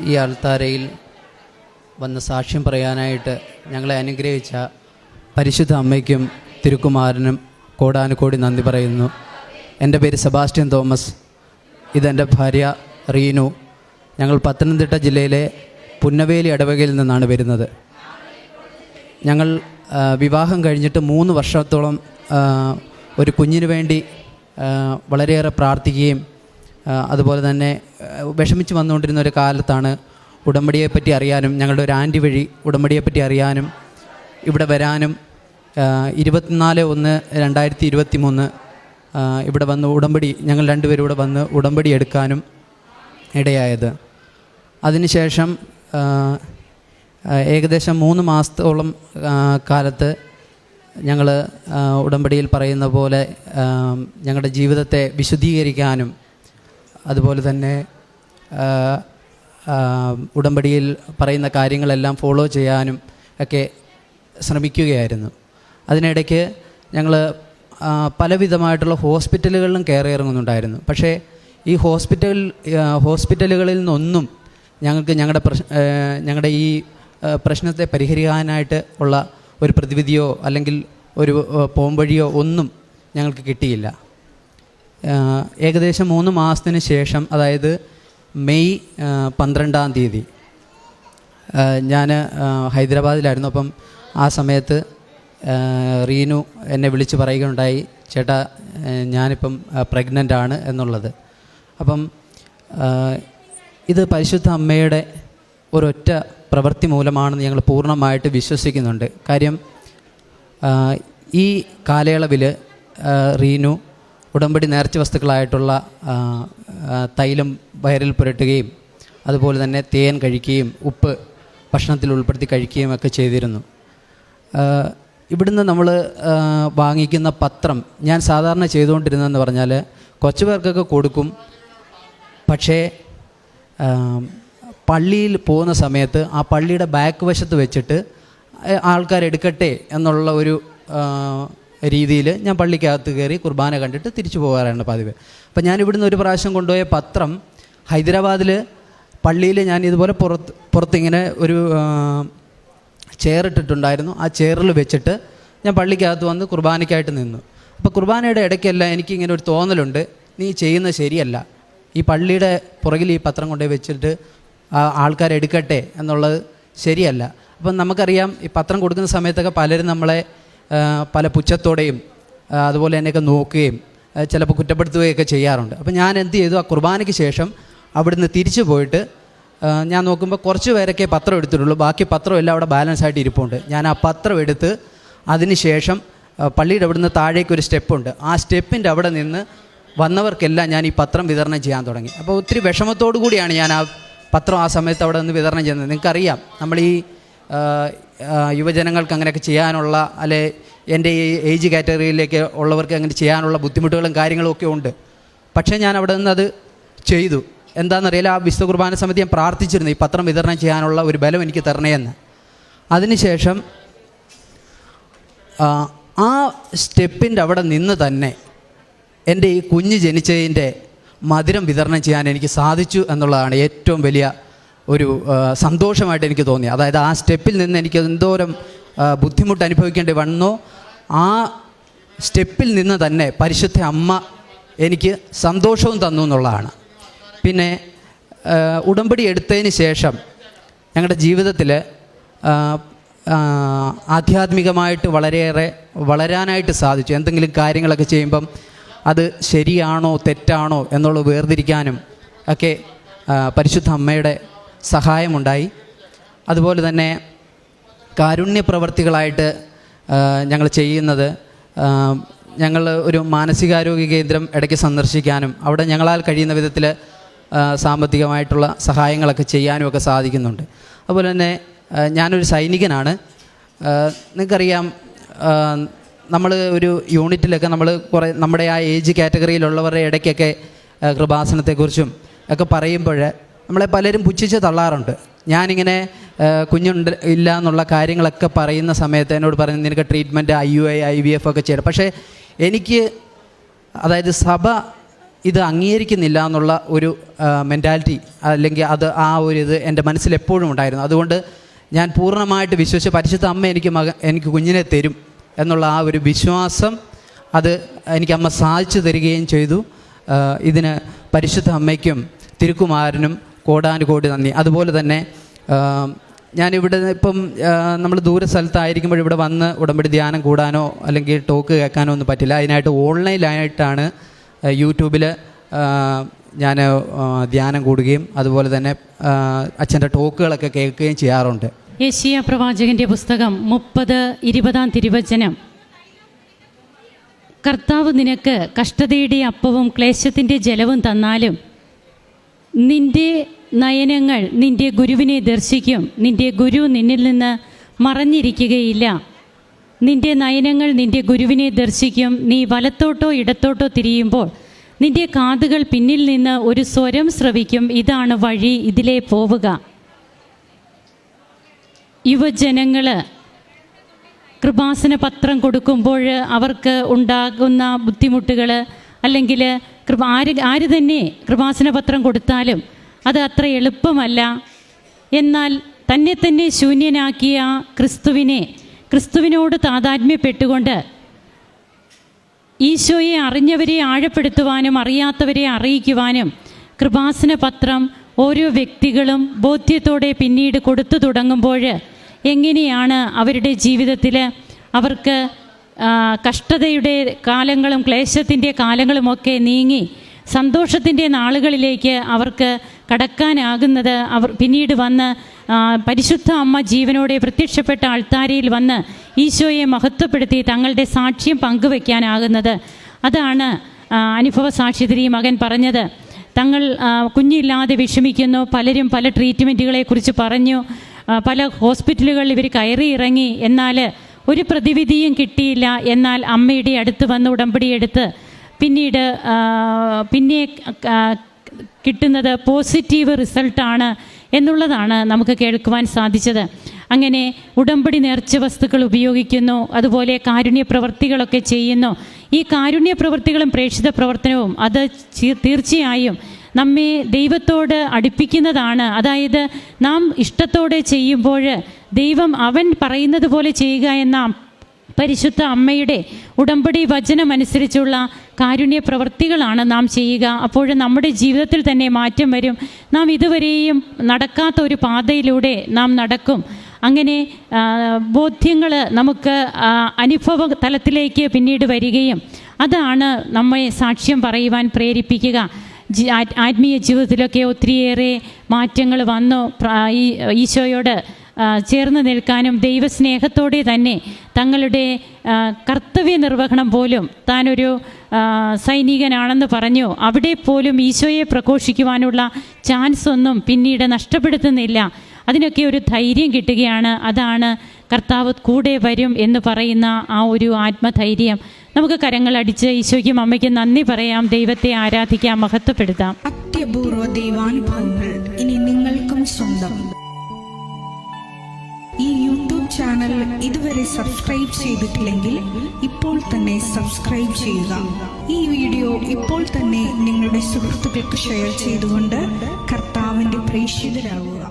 ഈ ആൾത്താരയിൽ വന്ന് സാക്ഷ്യം പറയാനായിട്ട് ഞങ്ങളെ അനുഗ്രഹിച്ച പരിശുദ്ധ അമ്മയ്ക്കും തിരുക്കുമാരനും കോടാനുകോടി നന്ദി പറയുന്നു. എൻ്റെ പേര് സെബാസ്റ്റ്യൻ തോമസ്. ഇതെൻ്റെ ഭാര്യ റീനു. ഞങ്ങൾ പത്തനംതിട്ട ജില്ലയിലെ പുന്നവേലി ഇടവകയിൽ നിന്നാണ് വരുന്നത്. ഞങ്ങൾ വിവാഹം കഴിഞ്ഞിട്ട് 3 വർഷത്തോളം ഒരു കുഞ്ഞിന് വേണ്ടി വളരെയേറെ പ്രാർത്ഥിക്കുകയും അതുപോലെ തന്നെ വിഷമിച്ച് വന്നുകൊണ്ടിരുന്ന ഒരു കാലത്താണ് ഉടമ്പടിയെപ്പറ്റി അറിയാനും ഞങ്ങളുടെ ഒരു ആൻറ്റി വഴി ഉടമ്പടിയെപ്പറ്റി അറിയാനും ഇവിടെ വരാനും 24/1/2023 ഇവിടെ വന്ന് ഉടമ്പടി ഞങ്ങൾ രണ്ടുപേരും ഇവിടെ വന്ന് ഉടമ്പടി എടുക്കാനും ഇടയായത്. അതിനുശേഷം ഏകദേശം 3 മാസത്തോളം കാലത്ത് ഞങ്ങൾ ഉടമ്പടിയിൽ പറയുന്ന പോലെ ഞങ്ങളുടെ ജീവിതത്തെ വിശുദ്ധീകരിക്കാനും അതുപോലെ തന്നെ ഉടമ്പടിയിൽ പറയുന്ന കാര്യങ്ങളെല്ലാം ഫോളോ ചെയ്യാനും ഒക്കെ ശ്രമിക്കുകയായിരുന്നു. അതിനിടയ്ക്ക് ഞങ്ങൾ പലവിധമായിട്ടുള്ള ഹോസ്പിറ്റലുകളിലും കയറി ഇറങ്ങുന്നുണ്ടായിരുന്നു. പക്ഷേ ഈ ഹോസ്പിറ്റലുകളിൽ നിന്നൊന്നും ഞങ്ങൾക്ക് ഞങ്ങളുടെ ഈ പ്രശ്നത്തെ പരിഹരിക്കാനായിട്ട് ഉള്ള ഒരു പ്രതിവിധിയോ അല്ലെങ്കിൽ ഒരു പോംവഴിയോ ഒന്നും ഞങ്ങൾക്ക് കിട്ടിയില്ല. ഏകദേശം 3 മാസത്തിന് ശേഷം, അതായത് മെയ് 12-ാം തീയതി ഞാൻ ഹൈദരാബാദിലായിരുന്നു. അപ്പം ആ സമയത്ത് റീനു എന്നെ വിളിച്ച് പറയുകയുണ്ടായി, ചേട്ടാ ഞാനിപ്പം പ്രഗ്നൻ്റ് ആണ് എന്നുള്ളത്. അപ്പം ഇത് പരിശുദ്ധ അമ്മയുടെ ഒരൊറ്റ പ്രവൃത്തി മൂലമാണെന്ന് ഞങ്ങൾ പൂർണ്ണമായിട്ട് വിശ്വസിക്കുന്നുണ്ട്. കാര്യം ഈ കാലയളവിൽ റീനു ഉടമ്പടി നേർച്ച വസ്തുക്കളായിട്ടുള്ള തൈലം വയറിൽ പുരട്ടുകയും അതുപോലെ തന്നെ തേൻ കഴിക്കുകയും ഉപ്പ് ഭക്ഷണത്തിൽ ഉൾപ്പെടുത്തി കഴിക്കുകയും ഒക്കെ ചെയ്തിരുന്നു. ഇവിടുന്ന് നമ്മൾ വാങ്ങിക്കുന്ന പത്രം ഞാൻ സാധാരണ ചെയ്തുകൊണ്ടിരുന്നതെന്ന് പറഞ്ഞാൽ കുറച്ച് പേർക്കൊക്കെ കൊടുക്കും. പക്ഷേ പള്ളിയിൽ പോകുന്ന സമയത്ത് ആ പള്ളിയുടെ ബാക്ക് വശത്ത് വെച്ചിട്ട് ആൾക്കാരെടുക്കട്ടെ എന്നുള്ള ഒരു രീതിയിൽ ഞാൻ പള്ളിക്കകത്ത് കയറി കുർബാന കണ്ടിട്ട് തിരിച്ചു പോകാറാണ് പതിവ്. അപ്പം ഞാൻ ഇവിടുന്ന് ഒരു പ്രാവശ്യം കൊണ്ടുപോയ പത്രം ഹൈദരാബാദിൽ പള്ളിയിൽ ഞാൻ ഇതുപോലെ പുറത്തിങ്ങനെ ഒരു ചെയറിട്ടിട്ടുണ്ടായിരുന്നു. ആ ചെയറിൽ വെച്ചിട്ട് ഞാൻ പള്ളിക്കകത്ത് വന്ന് കുർബാനയ്ക്കായിട്ട് നിന്നു. അപ്പോൾ കുർബാനയുടെ ഇടയ്ക്കല്ല എനിക്കിങ്ങനെ ഒരു തോന്നലുണ്ട്, നീ ചെയ്യുന്നത് ശരിയല്ല, ഈ പള്ളിയുടെ പുറകിൽ ഈ പത്രം കൊണ്ടുപോയി വെച്ചിട്ട് ആൾക്കാരെടുക്കട്ടെ എന്നുള്ളത് ശരിയല്ല. അപ്പം നമുക്കറിയാം, ഈ പത്രം കൊടുക്കുന്ന സമയത്തൊക്കെ പലരും നമ്മളെ പല പുച്ഛത്തോടെയും അതുപോലെ എന്നെയൊക്കെ നോക്കുകയും ചിലപ്പോൾ കുറ്റപ്പെടുത്തുകയൊക്കെ ചെയ്യാറുണ്ട്. അപ്പം ഞാൻ എന്ത് ചെയ്തു, ആ കുർബാനയ്ക്ക് ശേഷം അവിടുന്ന് തിരിച്ചു പോയിട്ട് ഞാൻ നോക്കുമ്പോൾ കുറച്ച് പേരൊക്കെ പത്രം എടുത്തിട്ടുള്ളൂ, ബാക്കി പത്രം എല്ലാം അവിടെ ബാലൻസ് ആയിട്ട് ഇരിപ്പുണ്ട്. ഞാൻ ആ പത്രം എടുത്ത് അതിന് ശേഷം പള്ളിയുടെ അവിടുന്ന് താഴേക്കൊരു സ്റ്റെപ്പുണ്ട്, ആ സ്റ്റെപ്പിൻ്റെ അവിടെ നിന്ന് വന്നവർക്കെല്ലാം ഞാൻ ഈ പത്രം വിതരണം ചെയ്യാൻ തുടങ്ങി. അപ്പോൾ ഒത്തിരി വിഷമത്തോടു കൂടിയാണ് ഞാൻ ആ പത്രം ആ സമയത്ത് അവിടെ നിന്ന് വിതരണം ചെയ്യുന്നത്. നിങ്ങൾക്കറിയാം, നമ്മൾ ഈ യുവജനങ്ങൾക്ക് അങ്ങനെയൊക്കെ ചെയ്യാനുള്ള, അല്ലെ എൻ്റെ ഈ ഏജ് കാറ്റഗറിയിലേക്ക് ഉള്ളവർക്ക് അങ്ങനെ ചെയ്യാനുള്ള ബുദ്ധിമുട്ടുകളും കാര്യങ്ങളും ഒക്കെ ഉണ്ട്. പക്ഷേ ഞാൻ അവിടെ നിന്ന് അത് ചെയ്തു. എന്താണെന്നറിയില്ല, ആ വിശുദ്ധ കുർബാന സമിതി ഞാൻ പ്രാർത്ഥിച്ചിരുന്നു ഈ പത്രം വിതരണം ചെയ്യാനുള്ള ഒരു ബലം എനിക്ക് തരണേയെന്ന്. അതിനുശേഷം ആ സ്റ്റെപ്പിൻ്റെ അവിടെ നിന്ന് തന്നെ എൻ്റെ ഈ കുഞ്ഞ് ജനിച്ചതിൻ്റെ മധുരം വിതരണം ചെയ്യാൻ എനിക്ക് സാധിച്ചു എന്നുള്ളതാണ് ഏറ്റവും വലിയ ഒരു സന്തോഷമായിട്ട് എനിക്ക് തോന്നി. അതായത് ആ സ്റ്റെപ്പിൽ നിന്ന് എനിക്ക് എന്തോരം ബുദ്ധിമുട്ട് അനുഭവിക്കേണ്ടി വന്നോ, ആ സ്റ്റെപ്പിൽ നിന്ന് തന്നെ പരിശുദ്ധ അമ്മ എനിക്ക് സന്തോഷവും തന്നു എന്നുള്ളതാണ്. പിന്നെ ഉടമ്പടി എടുത്തതിന് ശേഷം ഞങ്ങളുടെ ജീവിതത്തിൽ ആധ്യാത്മികമായിട്ട് വളരെയേറെ വളരാനായിട്ട് സാധിച്ചു. എന്തെങ്കിലും കാര്യങ്ങളൊക്കെ ചെയ്യുമ്പം അത് ശരിയാണോ തെറ്റാണോ എന്നുള്ളത് വേർതിരിക്കാനും ഒക്കെ പരിശുദ്ധ അമ്മയുടെ സഹായമുണ്ടായി. അതുപോലെ തന്നെ കാരുണ്യ പ്രവർത്തികളായിട്ട് ഞങ്ങൾ ചെയ്യുന്നത്, ഞങ്ങൾ ഒരു മാനസികാരോഗ്യ കേന്ദ്രം ഇടയ്ക്ക് സന്ദർശിക്കാനും അവിടെ ഞങ്ങളാൽ കഴിയുന്ന വിധത്തിൽ സാമ്പത്തികമായിട്ടുള്ള സഹായങ്ങളൊക്കെ ചെയ്യാനും ഒക്കെ സാധിക്കുന്നുണ്ട്. അതുപോലെ തന്നെ ഞാനൊരു സൈനികനാണ്. നിങ്ങൾക്കറിയാം, നമ്മൾ ഒരു യൂണിറ്റിലൊക്കെ നമ്മൾ കുറേ നമ്മുടെ ആ ഏജ് കാറ്റഗറിയിലുള്ളവരുടെ ഇടയ്ക്കൊക്കെ കൃപാസനത്തെക്കുറിച്ചും ഒക്കെ പറയുമ്പോൾ നമ്മളെ പലരും പുച്ഛിച്ച് തള്ളാറുണ്ട്. ഞാനിങ്ങനെ കുഞ്ഞുണ്ട് ഇല്ല എന്നുള്ള കാര്യങ്ങളൊക്കെ പറയുന്ന സമയത്ത് എന്നോട് പറയുന്നത് നിനക്ക് ട്രീറ്റ്മെൻറ്റ് IUI IVF ഒക്കെ ചെയ്യണം. പക്ഷേ എനിക്ക്, അതായത് സഭ ഇത് അംഗീകരിക്കുന്നില്ല എന്നുള്ള ഒരു മെൻറ്റാലിറ്റി, അല്ലെങ്കിൽ അത് ആ ഒരു ഇത് എൻ്റെ മനസ്സിൽ എപ്പോഴും ഉണ്ടായിരുന്നു. അതുകൊണ്ട് ഞാൻ പൂർണ്ണമായിട്ട് വിശ്വസിച്ച് പരിശുദ്ധ അമ്മ എനിക്ക് കുഞ്ഞിനെ തരും എന്നുള്ള ആ ഒരു വിശ്വാസം അത് എനിക്ക് അമ്മ സാധിച്ചു തരികയും ചെയ്തു. ഇതിന് പരിശുദ്ധ അമ്മയ്ക്കും തിരുക്കുമാരനും കോടാനുകോടി നന്ദി. അതുപോലെ തന്നെ ഞാനിവിടെ ഇപ്പം നമ്മൾ ദൂര സ്ഥലത്തായിരിക്കുമ്പോൾ ഇവിടെ വന്ന് ഉടമ്പടി ധ്യാനം കൂടാനോ അല്ലെങ്കിൽ ടോക്ക് കേൾക്കാനോ ഒന്നും പറ്റില്ല. അതിനായിട്ട് ഓൺലൈനായിട്ടാണ് യൂട്യൂബിൽ ഞാൻ ധ്യാനം കൂടുകയും അതുപോലെ തന്നെ അച്ഛൻ്റെ ടോക്കുകളൊക്കെ കേൾക്കുകയും ചെയ്യാറുണ്ട്. യെശയ്യാ പ്രവാചകൻ്റെ പുസ്തകം 30:20 തിരുവചനം: കർത്താവ് നിനക്ക് കഷ്ടതയുടെ അപ്പവും ക്ലേശത്തിൻ്റെ ജലവും തന്നാലും നിന്റെ നയനങ്ങൾ നിന്റെ ഗുരുവിനെ ദർശിക്കും, നിന്റെ ഗുരു നിന്നിൽ നിന്ന് മറഞ്ഞിരിക്കുകയില്ല. നിന്റെ നയനങ്ങൾ നിന്റെ ഗുരുവിനെ ദർശിക്കും. നീ വലത്തോട്ടോ ഇടത്തോട്ടോ തിരിയുമ്പോൾ നിന്റെ കാതുകൾ പിന്നിൽ നിന്ന് ഒരു സ്വരം ശ്രവിക്കും, ഇതാണ് വഴി, ഇതിലേ പോവുക. യുവജനങ്ങൾ കൃപാസന പത്രം കൊടുക്കുമ്പോൾ അവർക്ക് ഉണ്ടാകുന്ന ബുദ്ധിമുട്ടുകൾ, അല്ലെങ്കിൽ ആര് തന്നെ കൃപാസന പത്രം കൊടുത്താലും അത് അത്ര എളുപ്പമല്ല. എന്നാൽ തന്നെ ശൂന്യനാക്കിയ ക്രിസ്തുവിനോട് താതാത്മ്യപ്പെട്ടുകൊണ്ട് ഈശോയെ അറിഞ്ഞവരെ ആഴപ്പെടുത്തുവാനും അറിയാത്തവരെ അറിയിക്കുവാനും കൃപാസന പത്രം ഓരോ വ്യക്തികളും ബോധ്യത്തോടെ പിന്നീട് കൊടുത്തു തുടങ്ങുമ്പോൾ എങ്ങനെയാണ് അവരുടെ ജീവിതത്തിൽ അവർക്ക് കഷ്ടതയുടെ കാലങ്ങളും ക്ലേശത്തിൻ്റെ കാലങ്ങളുമൊക്കെ നീങ്ങി സന്തോഷത്തിൻ്റെ നാളുകളിലേക്ക് അവർക്ക് കടക്കാനാകുന്നത്. അവർ പിന്നീട് വന്ന് പരിശുദ്ധ അമ്മ ജീവനോടെ പ്രത്യക്ഷപ്പെട്ട അൾത്താരയിൽ വന്ന് ഈശോയെ മഹത്വപ്പെടുത്തി തങ്ങളുടെ സാക്ഷ്യം പങ്കുവയ്ക്കാനാകുന്നത്. അതാണ് അനുഭവ സാക്ഷ്യത്തിൽ ഈ മകൻ പറഞ്ഞത്. തങ്ങൾ കുഞ്ഞില്ലാതെ വിഷമിക്കുന്നു, പലരും പല ട്രീറ്റ്മെൻറ്റുകളെക്കുറിച്ച് പറഞ്ഞു, പല ഹോസ്പിറ്റലുകളിൽ ഇവർ കയറി ഇറങ്ങി, എന്നാൽ ഒരു പ്രതിവിധിയും കിട്ടിയില്ല. എന്നാൽ അമ്മയുടെ അടുത്ത് വന്ന് ഉടമ്പടിയെടുത്ത് പിന്നെ കിട്ടുന്നത് പോസിറ്റീവ് റിസൾട്ടാണ് എന്നുള്ളതാണ് നമുക്ക് കേൾക്കുവാൻ സാധിച്ചത്. അങ്ങനെ ഉടമ്പടി നേർച്ച വസ്തുക്കൾ ഉപയോഗിക്കുന്നു, അതുപോലെ കാരുണ്യ പ്രവർത്തികളൊക്കെ ചെയ്യുന്നു. ഈ കാരുണ്യ പ്രവർത്തികളും പ്രേക്ഷിത പ്രവർത്തനവും അത് തീർച്ചയായും നമ്മെ ദൈവത്തോട് അടുപ്പിക്കുന്നതാണ്. അതായത് നാം ഇഷ്ടത്തോടെ ചെയ്യുമ്പോൾ ദൈവം അവൻ പറയുന്നത് പോലെ ചെയ്യുക എന്ന പരിശുദ്ധ അമ്മയുടെ ഉടമ്പടി വചനമനുസരിച്ചുള്ള കാരുണ്യ പ്രവർത്തികളാണ് നാം ചെയ്യുക. അപ്പോൾ നമ്മുടെ ജീവിതത്തിൽ തന്നെ മാറ്റം വരും. നാം ഇതുവരെയും നടക്കാത്ത ഒരു പാതയിലൂടെ നാം നടക്കും. അങ്ങനെ ബോധ്യങ്ങൾ നമുക്ക് അനുഭവ തലത്തിലേക്ക് പിന്നീട് വരികയും അതാണ് നമ്മെ സാക്ഷ്യം പറയുവാൻ പ്രേരിപ്പിക്കുക. ആത്മീയ ജീവിതത്തിലൊക്കെ ഒത്തിരിയേറെ മാറ്റങ്ങൾ വന്നു. ഈശോയോട് ചേർന്ന് നിൽക്കാനും ദൈവസ്നേഹത്തോടെ തന്നെ തങ്ങളുടെ കർത്തവ്യ നിർവഹണം പോലും താനൊരു സൈനികനാണെന്ന് പറഞ്ഞു അവിടെ പോലും ഈശോയെ പ്രഘോഷിക്കുവാനുള്ള ചാൻസ് ഒന്നും പിന്നീട് നഷ്ടപ്പെടുത്തുന്നില്ല. അതിനൊക്കെ ഒരു ധൈര്യം കിട്ടുകയാണ്. അതാണ് കർത്താവ് കൂടെ വരും എന്ന് പറയുന്ന ആ ഒരു ആത്മധൈര്യം. നമുക്ക് കരങ്ങളടിച്ച് ഈശോയ്ക്കും അമ്മയ്ക്കും നന്ദി പറയാം, ദൈവത്തെ ആരാധിക്കാം, മഹത്വപ്പെടുത്താം. അത്യപൂർവ ദൈവാനുഭവങ്ങൾ ഇനി നിങ്ങൾക്കും സ്വന്തം. ഈ യൂട്യൂബ് ചാനൽ ഇതുവരെ സബ്സ്ക്രൈബ് ചെയ്തിട്ടില്ലെങ്കിൽ ഇപ്പോൾ തന്നെ സബ്സ്ക്രൈബ് ചെയ്യുക. ഈ വീഡിയോ ഇപ്പോൾ തന്നെ നിങ്ങളുടെ സുഹൃത്തുക്കൾക്ക് ഷെയർ ചെയ്തുകൊണ്ട് കർത്താവിന്റെ പ്രേക്ഷിതരാകുക.